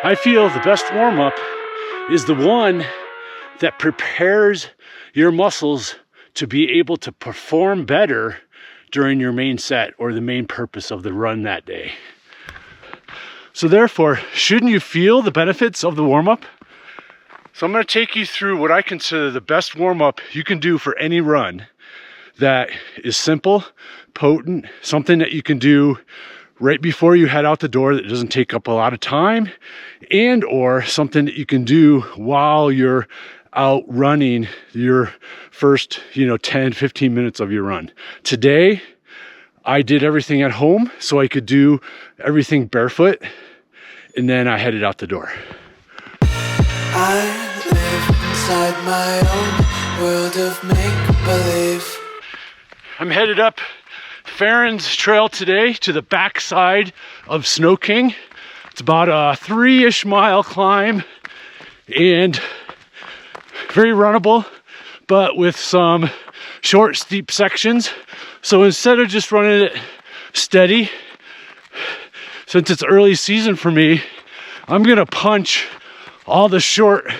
I feel the best warm-up is the one that prepares your muscles to be able to perform better during your main set or the main purpose of the run that day. So therefore, shouldn't you feel the benefits of the warm-up? So I'm going to take you through what I consider the best warm-up you can do for any run that is simple, potent, something that you can do right before you head out the door that doesn't take up a lot of time, and or something that you can do while you're out running your first 10-15 minutes of your run. Today I did everything at home so I could do everything barefoot, and then I headed out the door. I live inside my own world of make-believe. I'm headed up Fen Trail today to the backside of Snow King. It's about a 3-ish mile climb and very runnable, but with some short, steep sections. So instead of just running it steady, since it's early season for me, I'm gonna punch all the short,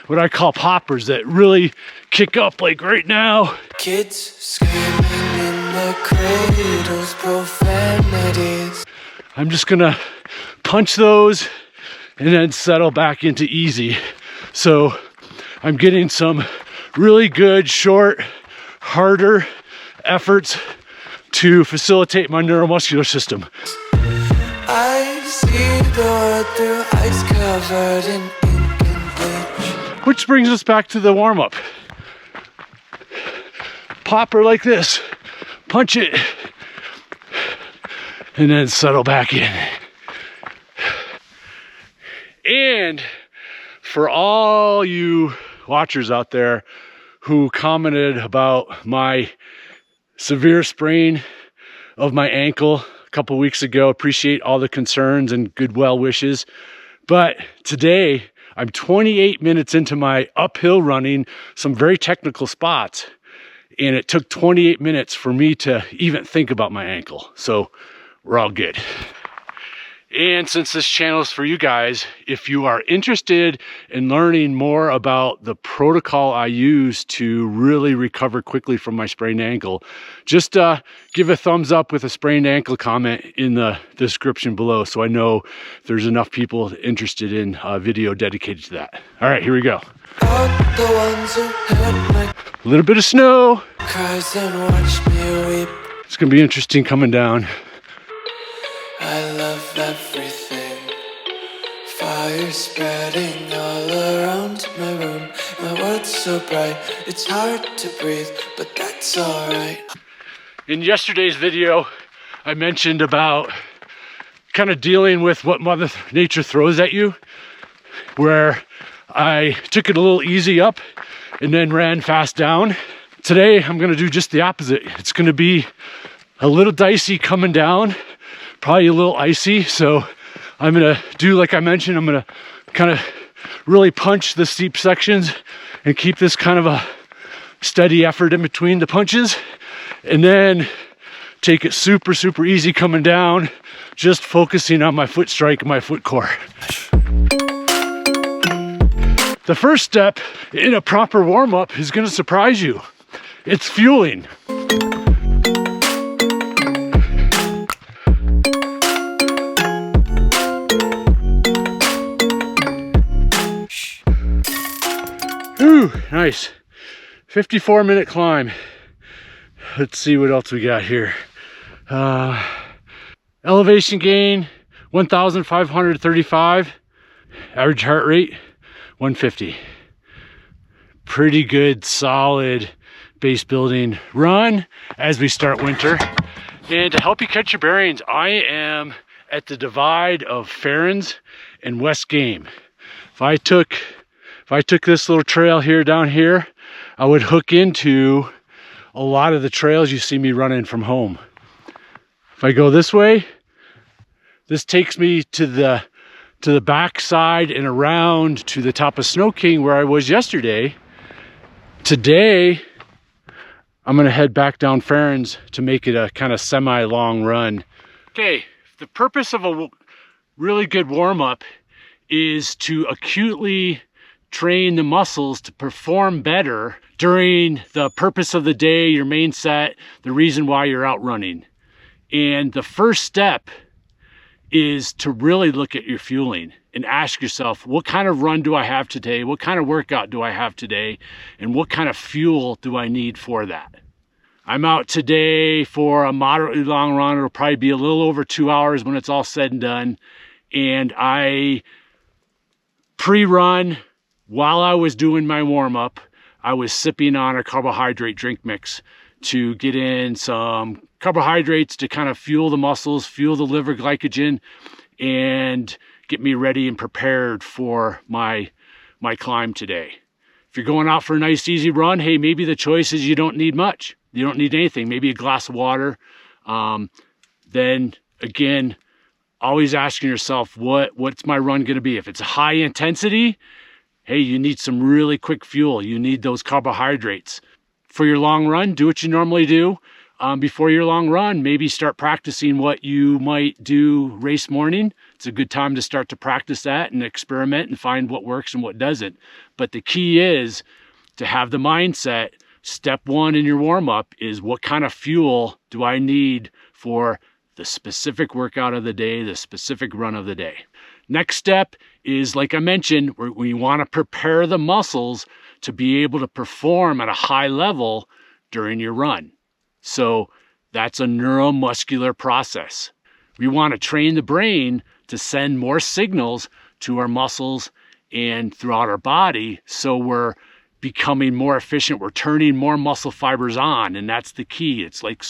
what I call poppers, that really kick up, like right now. Kids screaming in the cradles, profanities. I'm just gonna punch those and then settle back into easy. So I'm getting some really good, short, harder efforts to facilitate my neuromuscular system. I see the world through ice covered in ink and bleach. Which brings us back to the warm-up. Popper like this, punch it, and then settle back in. And for all you watchers out there who commented about my severe sprain of my ankle a couple weeks ago, appreciate all the concerns and good well wishes. But today, I'm 28 minutes into my uphill running, some very technical spots, and it took 28 minutes for me to even think about my ankle. So we're all good. And since this channel is for you guys, if you are interested in learning more about the protocol I use to really recover quickly from my sprained ankle, just give a thumbs up with a sprained ankle comment in the description below so I know there's enough people interested in a video dedicated to that. All right, here we go. The ones who heard my A little bit of snow. cries and watched me weep. It's gonna be interesting coming down. I love everything. Fire spreading all around my room. My world's so bright, it's hard to breathe, but that's alright. In yesterday's video, I mentioned about kind of dealing with what Mother Nature throws at you, where I took it a little easy up and then ran fast down. Today, I'm gonna do just the opposite. It's gonna be a little dicey coming down, probably a little icy. So I'm gonna do, like I mentioned, I'm gonna kind of really punch the steep sections and keep this kind of a steady effort in between the punches, and then take it super, super easy coming down, just focusing on my foot strike and my foot core. The first step in a proper warm-up is gonna surprise you. It's fueling. Ooh, nice. 54-minute climb. Let's see what else we got here. Elevation gain, 1,535. Average heart rate, 150. Pretty good, solid base building run as we start winter. And to help you catch your bearings, I am at the divide of Ferens and West Game. If I took this little trail here down here, I would hook into a lot of the trails you see me running from home. If I go this way, this takes me to the back side and around to the top of Snow King where I was yesterday. Today, I'm gonna head back down Ferens to make it a kind of semi-long run. Okay, the purpose of a really good warm-up is to acutely train the muscles to perform better during the purpose of the day, your main set, the reason why you're out running. And the first step is to really look at your fueling and ask yourself, what kind of run do I have today? What kind of workout do I have today? And what kind of fuel do I need for that? I'm out today for a moderately long run. It'll probably be a little over 2 hours when it's all said and done. And I pre-run, while I was doing my warm-up, I was sipping on a carbohydrate drink mix to get in some carbohydrates to kind of fuel the muscles, fuel the liver glycogen, and get me ready and prepared for my climb today. If you're going out for a nice easy run, hey, maybe the choice is you don't need much. You don't need anything, maybe a glass of water. Then again, always asking yourself, what's my run gonna be? If it's high intensity, hey, you need some really quick fuel. You need those carbohydrates. For your long run, do what you normally do. Before your long run, maybe start practicing what you might do race morning. It's a good time to start to practice that and experiment and find what works and what doesn't. But the key is to have the mindset. Step one in your warm-up is, what kind of fuel do I need for the specific workout of the day, the specific run of the day? Next step is, like I mentioned, we want to prepare the muscles to be able to perform at a high level during your run. So that's a neuromuscular process. We want to train the brain to send more signals to our muscles and throughout our body, so we're becoming more efficient. We're turning more muscle fibers on, and that's the key. It's like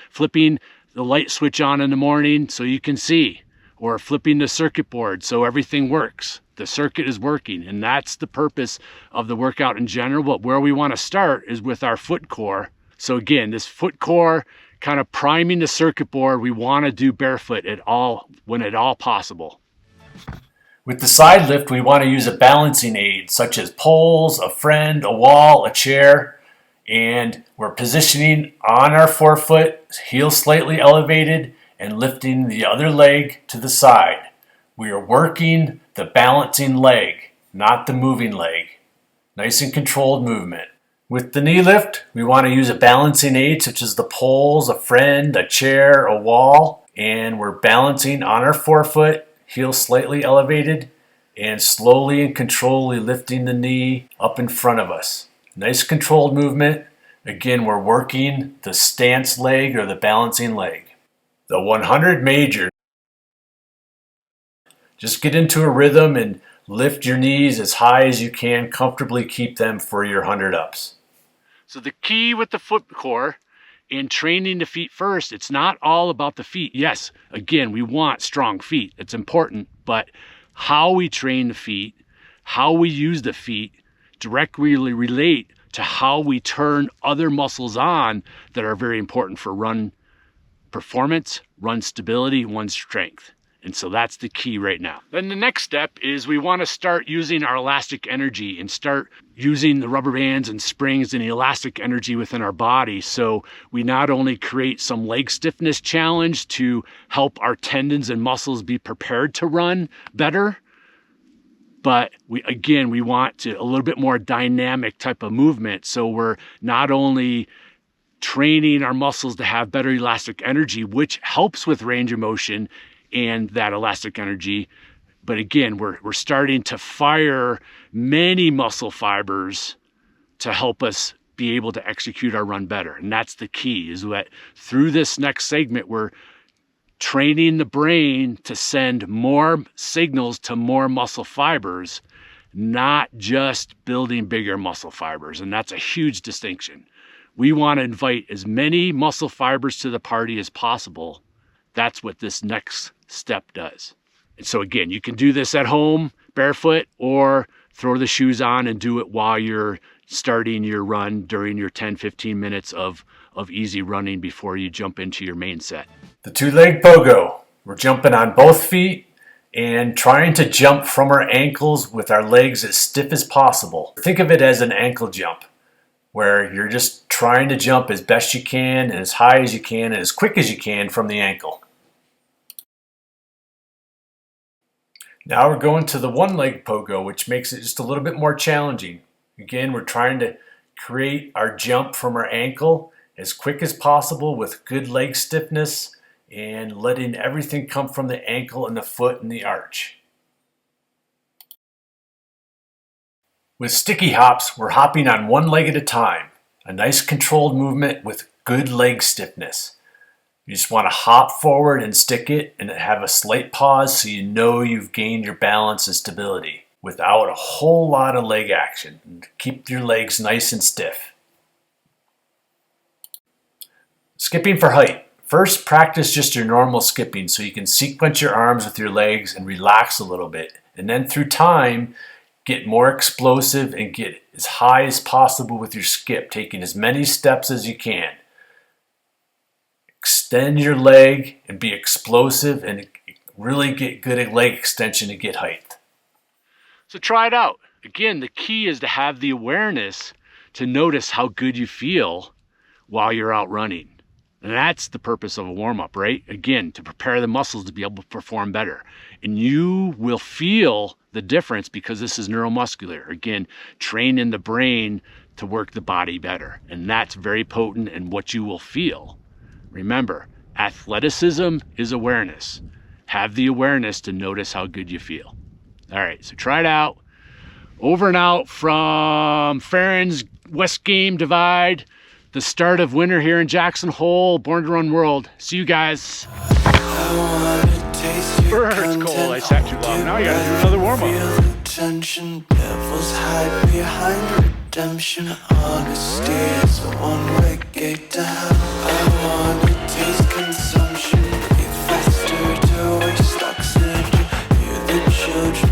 flipping the light switch on in the morning so you can see, or flipping the circuit board so everything works. The circuit is working, and that's the purpose of the workout in general. But where we want to start is with our foot core. So again, this foot core, kind of priming the circuit board, we want to do barefoot when at all possible. With the side lift, we want to use a balancing aid, such as poles, a friend, a wall, a chair, and we're positioning on our forefoot, heel slightly elevated, and lifting the other leg to the side. We are working the balancing leg, not the moving leg. Nice and controlled movement. With the knee lift, we want to use a balancing aid, such as the poles, a friend, a chair, a wall, and we're balancing on our forefoot, heel slightly elevated, and slowly and controllably lifting the knee up in front of us. Nice controlled movement. Again, we're working the stance leg or the balancing leg. The 100 major. Just get into a rhythm and lift your knees as high as you can. Comfortably keep them for your 100 ups. So the key with the foot core in training the feet first, it's not all about the feet. Yes, again, we want strong feet. It's important, but how we train the feet, how we use the feet directly relate to how we turn other muscles on that are very important for run performance, run stability, run strength. And so that's the key right now. Then the next step is we want to start using our elastic energy and start using the rubber bands and springs and the elastic energy within our body. So we not only create some leg stiffness challenge to help our tendons and muscles be prepared to run better, but we want a little bit more dynamic type of movement. So we're not only training our muscles to have better elastic energy, which helps with range of motion and that elastic energy, but again, we're starting to fire many muscle fibers to help us be able to execute our run better. And that's the key, is that through this next segment, we're training the brain to send more signals to more muscle fibers, not just building bigger muscle fibers. And that's a huge distinction. We want to invite as many muscle fibers to the party as possible. That's what this next step does. And so again, you can do this at home barefoot, or throw the shoes on and do it while you're starting your run during your 10-15 minutes of easy running before you jump into your main set. The 2-leg pogo. We're jumping on both feet and trying to jump from our ankles with our legs as stiff as possible. Think of it as an ankle jump, where you're just trying to jump as best you can and as high as you can and as quick as you can from the ankle. Now we're going to the one leg pogo, which makes it just a little bit more challenging. Again, we're trying to create our jump from our ankle as quick as possible with good leg stiffness and letting everything come from the ankle and the foot and the arch. With sticky hops, we're hopping on one leg at a time. A nice controlled movement with good leg stiffness. You just want to hop forward and stick it and have a slight pause so you know you've gained your balance and stability without a whole lot of leg action. Keep your legs nice and stiff. Skipping for height. First, practice just your normal skipping so you can sequence your arms with your legs and relax a little bit. And then through time, get more explosive and get as high as possible with your skip, taking as many steps as you can. Extend your leg and be explosive and really get good at leg extension to get height. So try it out. Again, the key is to have the awareness to notice how good you feel while you're out running. And that's the purpose of a warm-up, right? Again, to prepare the muscles to be able to perform better. And you will feel the difference because this is neuromuscular. Again, training the brain to work the body better. And that's very potent in what you will feel. Remember, athleticism is awareness. Have the awareness to notice how good you feel. All right, so try it out. Over and out from Farron's West Game Divide, the start of winter here in Jackson Hole, Born to Run World. See you guys. It's cold, I sat too long. Now you gotta do another warm-up. Tension, devils hide behind redemption. Honesty is a one-way gate to hell. I wanna taste consumption, breathe faster to waste oxygen. Hear the children